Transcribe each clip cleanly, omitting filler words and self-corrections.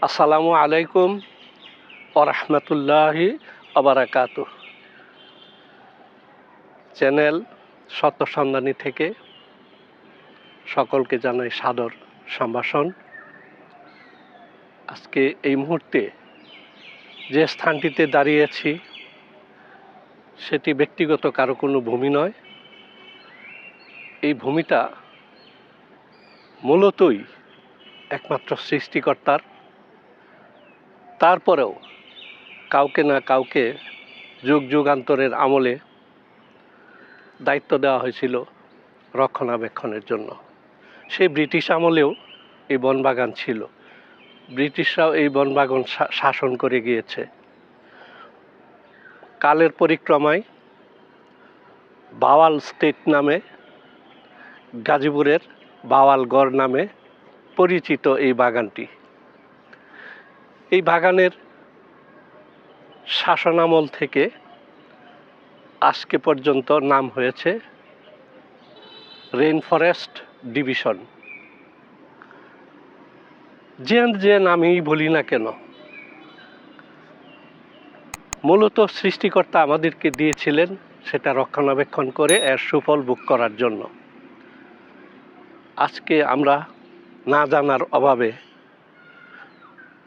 আসসালামু আলাইকুম ওরহমতুল্লাহি ওবারাকাতুহ। চ্যানেল সত্য সন্ধানী থেকে সকলকে জানাই সাদর সম্ভাষণ। আজকে এই মুহূর্তে যে স্থানটিতে দাঁড়িয়েছি সেটি ব্যক্তিগত কারো কোনো ভূমি নয়। এই ভূমিটা মূলতই একমাত্র সৃষ্টিকর্তার। তারপরেও কাউকে না কাউকে যুগ যুগান্তরের আমলে দায়িত্ব দেওয়া হয়েছিল রক্ষণাবেক্ষণের জন্য। সেই ব্রিটিশ আমলেও এই বনবাগান ছিল, ব্রিটিশরাও এই বনবাগান শাসন করে গিয়েছে। কালের পরিক্রমায় বাওয়াল স্টেট নামে, গাজীপুরের বাওয়ালগড় নামে পরিচিত এই বাগানটি। এই বাগানের শাসনামল থেকে আজকে পর্যন্ত নাম হয়েছে রেইন ফরেস্ট ডিভিশন। যে নামেই বলি না কেন, মূলত সৃষ্টিকর্তা আমাদেরকে দিয়েছিলেন সেটা রক্ষণাবেক্ষণ করে এর সুফল ভোগ করার জন্য। আজকে আমরা না জানার অভাবে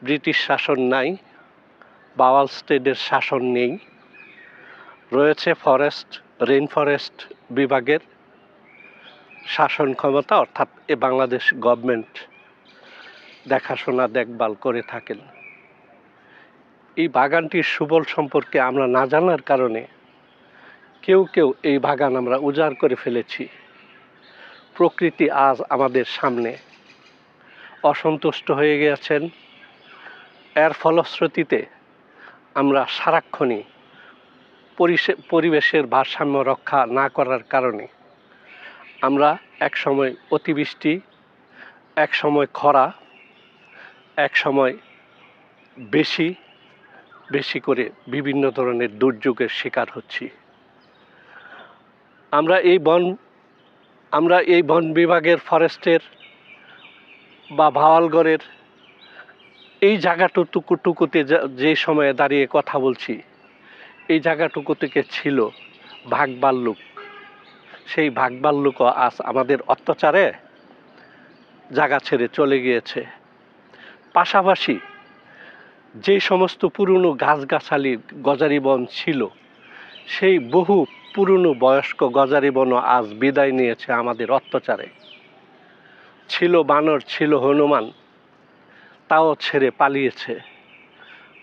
ব্রিটিশ শাসন নাই, বাওয়াল স্টেটের শাসন নেই, রয়েছে ফরেস্ট রেইন ফরেস্ট বিভাগের শাসন ক্ষমতা, অর্থাৎ এ বাংলাদেশ গভর্নমেন্ট দেখাশোনা দেখভাল করে থাকেন। এই বাগানটির সুফল সম্পর্কে আমরা না জানার কারণে কেউ এই বাগান আমরা উজাড় করে ফেলেছি। প্রকৃতি আজ আমাদের সামনে অসন্তুষ্ট হয়ে গেছেন। এর ফলশ্রুতিতে আমরা সারাক্ষণই পরিবেশের ভারসাম্য রক্ষা না করার কারণে আমরা এক সময় অতিবৃষ্টি, এক সময় খরা, এক সময় বেশি করে বিভিন্ন ধরনের দুর্যোগের শিকার হচ্ছি। আমরা এই বন বিভাগের ফরেস্টের বা ভাওয়ালগড়ের এই জায়গাটুকুতে যে সময়ে দাঁড়িয়ে কথা বলছি, এই জায়গাটুকু থেকে ছিল বাঘ ভাল্লুক। সেই বাঘ ভাল্লুকও আজ আমাদের অত্যাচারে জায়গা ছেড়ে চলে গিয়েছে। পাশাপাশি যে সমস্ত পুরনো গাছগাছালি গজারি বন ছিল, সেই বহু পুরনো বয়স্ক গজারি বনও আজ বিদায় নিয়েছে আমাদের অত্যাচারে। ছিল বানর, ছিল হনুমান, তাও ছেড়ে পালিয়েছে।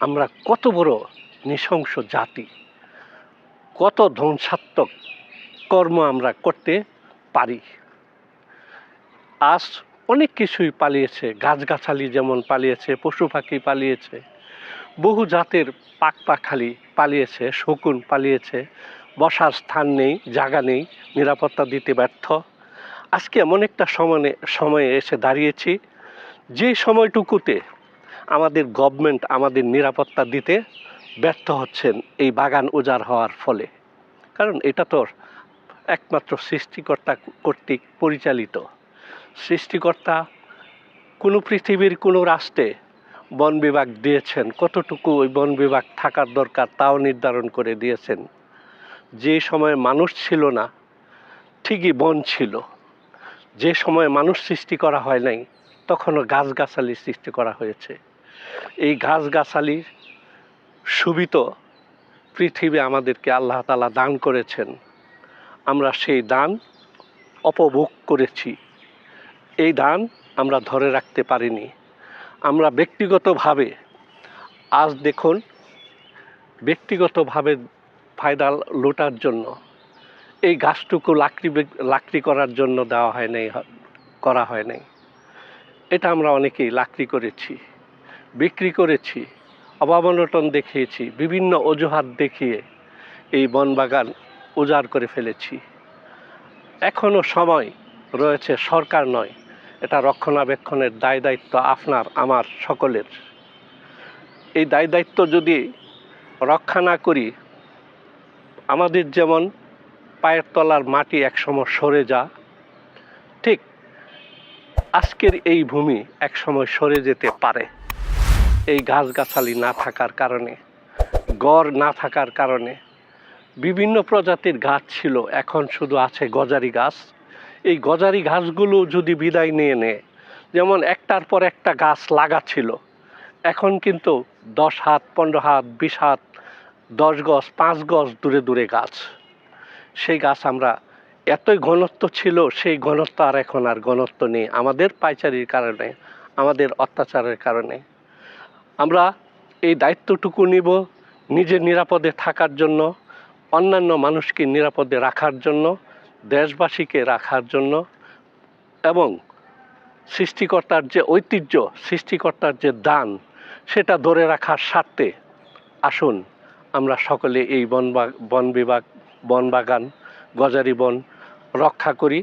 আমরা কত বড় নৃশংস জাতি, কত ধ্বংসাত্মক কর্ম আমরা করতে পারি। আজ অনেক কিছুই পালিয়েছে, গাছগাছালি যেমন পালিয়েছে, পশু পাখি পালিয়েছে, বহু জাতের পাখি পালিয়েছে, শকুন পালিয়েছে। বসার স্থান নেই, জায়গা নেই, নিরাপত্তা দিতে ব্যর্থ। আজকে এমন একটা সময়ে এসে দাঁড়িয়েছি যে সময়টুকুতে আমাদের গভর্নমেন্ট আমাদের নিরাপত্তা দিতে ব্যর্থ হচ্ছেন এই বাগান উজাড় হওয়ার ফলে। কারণ এটা তো একমাত্র সৃষ্টিকর্তা কর্তৃক পরিচালিত। সৃষ্টিকর্তা কোনো পৃথিবীর কোনো রাষ্ট্রে বন বিভাগ দিয়েছেন, কতটুকু ওই বন বিভাগ থাকার দরকার তাও নির্ধারণ করে দিয়েছেন। যে সময় মানুষ ছিল না, ঠিকই বন ছিল। যে সময় মানুষ সৃষ্টি করা হয় নাই, তখনও গাছগাছালি সৃষ্টি করা হয়েছে। এই গাছগাছালির সুবিত পৃথিবী আমাদেরকে আল্লাহ তাআলা দান করেছেন। আমরা সেই দান অপভোগ করেছি, এই দান আমরা ধরে রাখতে পারিনি। আমরা ব্যক্তিগতভাবে আজ দেখুন, ব্যক্তিগতভাবে ফায়দা লুটার জন্য এই গাছটুকু লাকড়ি করার জন্য করা হয় নাই। এটা আমরা অনেকেই লাকড়ি করেছি, বিক্রি করেছি, অভাব-অনটন দেখিয়েছি, বিভিন্ন অজুহাত দেখিয়ে এই বনবাগান উজাড় করে ফেলেছি। এখনো সময় রয়েছে, সরকার নয়, এটা রক্ষণাবেক্ষণের দায় দায়িত্ব আপনার আমার সকলের। এই দায় দায়িত্ব যদি রক্ষা না করি, আমাদের যেমন পায়ের তলার মাটি একসময় সরে ঠিক আজকের এই ভূমি একসময় সরে যেতে পারে। এই গাছগাছালি না থাকার কারণে, গড় না থাকার কারণে বিভিন্ন প্রজাতির গাছ ছিল, এখন শুধু আছে গজারি গাছ। এই গজারি গাছগুলো যদি বিদায় নিয়ে নেয়, যেমন একটার পর একটা গাছ লাগা ছিল, এখন কিন্তু 10 হাত, 15 হাত, 20 হাত, 10 গজ, 5 গজ দূরে দূরে গাছ। সেই গাছ আমরা এতই ঘনত্ব ছিল, সেই ঘনত্ব আর এখন আর ঘনত্ব নেই, আমাদের পাইচারির কারণে, আমাদের অত্যাচারের কারণে। আমরা এই দায়িত্বটুকু নিব নিজে নিরাপদে থাকার জন্য, অন্যান্য মানুষকে নিরাপদে রাখার জন্য, দেশবাসীকে রাখার জন্য, এবং সৃষ্টিকর্তার যে ঐতিহ্য, সৃষ্টিকর্তার যে দান, সেটা ধরে রাখার স্বার্থে আসুন আমরা সকলে এই বন বিভাগ, বন বাগান, গজারি বন রক্ষা করি।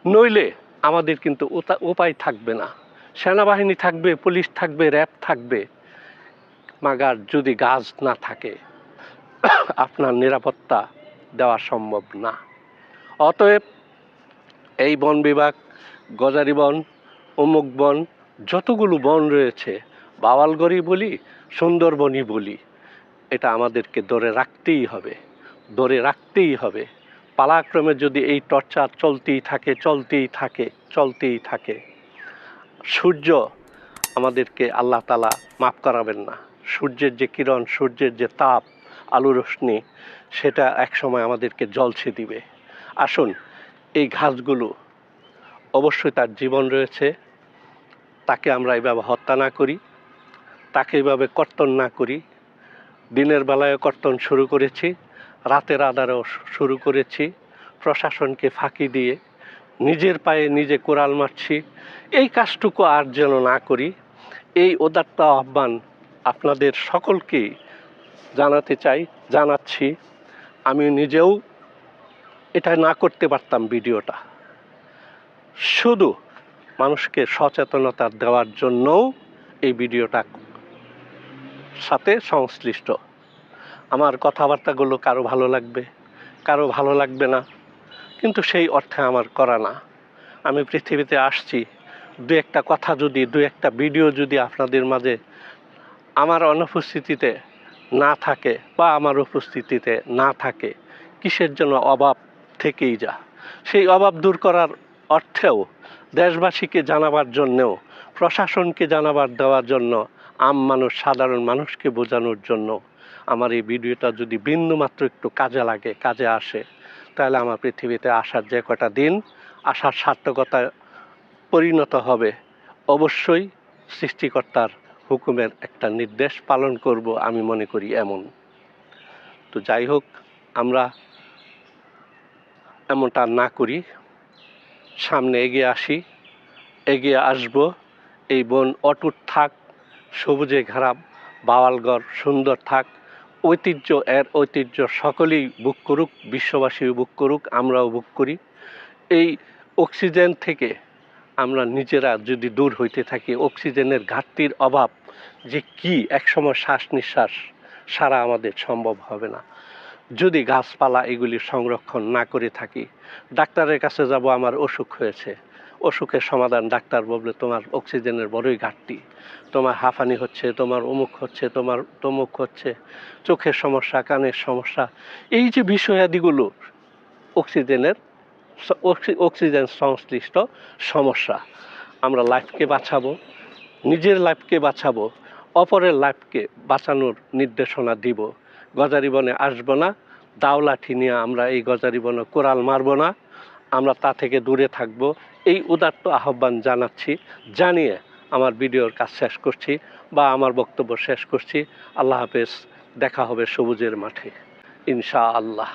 নইলে আমাদের কিন্তু উপায় থাকবে না। সেনাবাহিনী থাকবে, পুলিশ থাকবে, র্যাব থাকবে, মাগার যদি গাছ না থাকে আপনার নিরাপত্তা দেওয়া সম্ভব না। অতএব এই বন বিভাগ, গজারি বন, অমুক বন, যতগুলো বন রয়েছে, বাওয়ালগড়ি বলি, সুন্দরবনই বলি, এটা আমাদেরকে ধরে রাখতেই হবে, ধরে রাখতেই হবে। পালাক্রমে যদি এই টর্চার চলতেই থাকে, চলতেই থাকে, চলতেই থাকে, সূর্য আমাদেরকে আল্লাহ তাআলা মাফ করাবেন না। সূর্যের যে কিরণ, সূর্যের যে তাপ, আলো রশ্মি, সেটা একসময় আমাদেরকে জ্বলছে দিবে। আসুন এই গাছগুলো, অবশ্যই তার জীবন রয়েছে, তাকে আমরা এইভাবে হত্যা না করি, তাকে এইভাবে কর্তন না করি। দিনের বেলায় কর্তন শুরু করেছি, রাতের আধারেও শুরু করেছি, প্রশাসনকে ফাঁকি দিয়ে নিজের পায়ে নিজে কোড়াল মারছি। এই কাজটুকু আর যেন না করি, এই উদাত্ত আহ্বান আপনাদের সকলকে জানাতে চাই, জানাচ্ছি। আমি নিজেও এটা না করতে পারতাম ভিডিওটা, শুধু মানুষকে সচেতনতা দেওয়ার জন্যও এই ভিডিওটা সাথে সংশ্লিষ্ট। আমার কথাবার্তাগুলো কারো ভালো লাগবে, কারো ভালো লাগবে না, কিন্তু সেই অর্থে আমার করা না। আমি পৃথিবীতে আসছি, দু একটা কথা যদি, দু একটা ভিডিও যদি আপনাদের মাঝে আমার অনুপস্থিতিতে না থাকে বা আমার উপস্থিতিতে না থাকে, কিসের জন্য অভাব থেকেই যা। সেই অভাব দূর করার অর্থেও, দেশবাসীকে জানাবার জন্যেও, প্রশাসনকে জানাবার দেওয়ার জন্য, আম মানুষ, সাধারণ মানুষকে বোঝানোর জন্য আমার এই ভিডিওটা যদি বিন্দুমাত্র একটু কাজে লাগে, কাজে আসে, তাহলে আমার পৃথিবীতে আসার যে কটা দিন, আসার সার্থকতায় পরিণত হবে। অবশ্যই সৃষ্টিকর্তার হুকুমের একটা নির্দেশ পালন করব, আমি মনে করি এমন। তো যাই হোক, আমরা এমনটা না করি, সামনে এগিয়ে আসি, এগিয়ে আসব। এই বন অটুট থাক, সবুজে ঘেরা বাওয়ালগড় সুন্দর থাক, ঐতিহ্য, এর ঐতিহ্য সকলেই বুক করুক, বিশ্ববাসীও বুক করুক, আমরাও বুক করি। এই অক্সিজেন থেকে আমরা নিজেরা যদি দূর হইতে থাকি, অক্সিজেনের ঘাটতির অভাব যে কি, একসময় শ্বাস নিঃশ্বাস সারা আমাদের সম্ভব হবে না যদি গাছপালা এগুলি সংরক্ষণ না করে থাকি। ডাক্তারের কাছে যাব, আমার অসুখ হয়েছে, অসুখের সমাধান ডাক্তার বলবে তোমার অক্সিজেনের বড়ই ঘাটতি, তোমার হাঁফানি হচ্ছে, তোমার অমুক হচ্ছে, তোমার তমুক হচ্ছে, চোখের সমস্যা, কানের সমস্যা, এই যে বিষয়াদিগুলো অক্সিজেনের, অক্সিজেন সংশ্লিষ্ট সমস্যা। আমরা লাইফকে বাঁচাবো, নিজের লাইফকে বাঁচাবো, অপরের লাইফকে বাঁচানোর নির্দেশনা দিব। গজারি বনে আসবো না, দাও লাঠি নিয়ে আমরা এই গজারি বনে কোরাল মারবো না, আমরা তা থেকে দূরে থাকবো। এই উদাত্ত আহ্বান জানাচ্ছি, জানিয়ে আমার ভিডিওর কাজ শেষ করছি বা আমার বক্তব্য শেষ করছি। আল্লাহ হাফেজ, দেখা হবে সবুজের মাঠে ইনশাআল্লাহ।